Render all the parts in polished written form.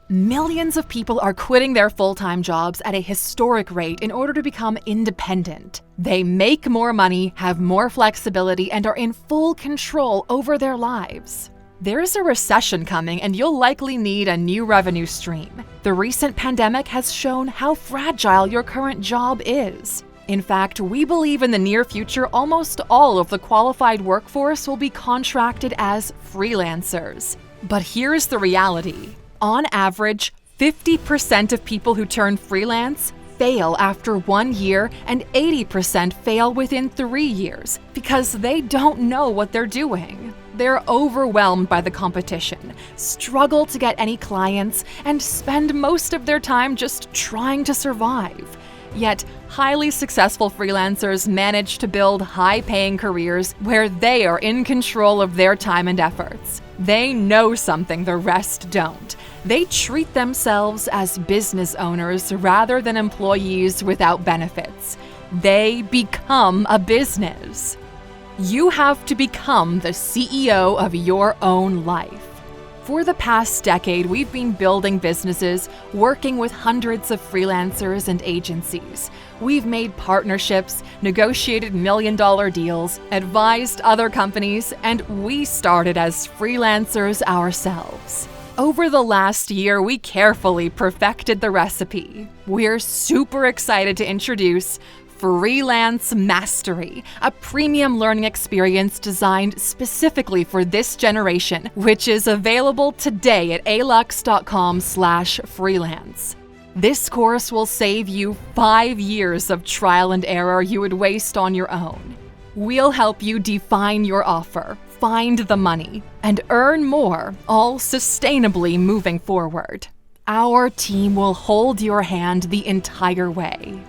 Millions of people are quitting their full-time jobs at a historic rate in order to become independent. They make more money, have more flexibility, and are in full control over their lives. There's a recession coming, and you'll likely need a new revenue stream. The recent pandemic has shown how fragile your current job is. In fact, we believe in the near future almost all of the qualified workforce will be contracted as freelancers. But here's the reality. On average, 50% of people who turn freelance fail after 1 year and 80% fail within 3 years because they don't know what they're doing. They're overwhelmed by the competition, struggle to get any clients, and spend most of their time just trying to survive. Yet, highly successful freelancers manage to build high-paying careers where they are in control of their time and efforts. They know something the rest don't. They treat themselves as business owners rather than employees without benefits. They become a business. You have to become the CEO of your own life. For the past decade, we've been building businesses, working with hundreds of freelancers and agencies. We've made partnerships, negotiated million-dollar deals, advised other companies, and we started as freelancers ourselves. Over the last year, we carefully perfected the recipe. We're super excited to introduce Freelance Mastery, a premium learning experience designed specifically for this generation, which is available today at Alux.com/freelance. This course will save you 5 years of trial and error you would waste on your own. We'll help you define your offer, find the money, and earn more, all sustainably moving forward. Our team will hold your hand the entire way.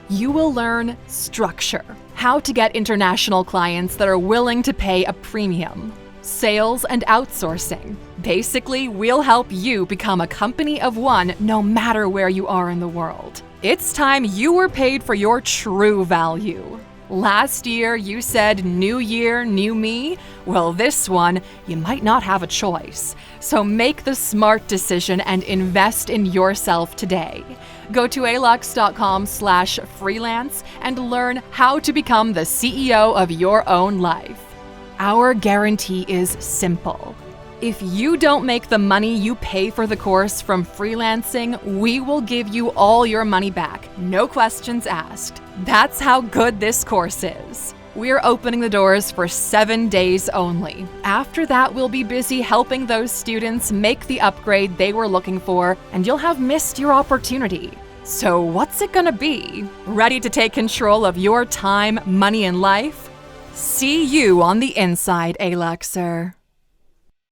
You will learn structure, how to get international clients that are willing to pay a premium, sales and outsourcing. Basically, we'll help you become a company of one no matter where you are in the world. It's time you were paid for your true value. Last year, you said new year, new me. Well, this one, you might not have a choice. So make the smart decision and invest in yourself today. Go to Alux.com/freelance and learn how to become the CEO of your own life. Our guarantee is simple. If you don't make the money you pay for the course from freelancing, we will give you all your money back, no questions asked. That's how good this course is. We're opening the doors for 7 days only. After that, we'll be busy helping those students make the upgrade they were looking for, and you'll have missed your opportunity. So what's it gonna be? Ready to take control of your time, money, and life? See you on the inside, Aluxer.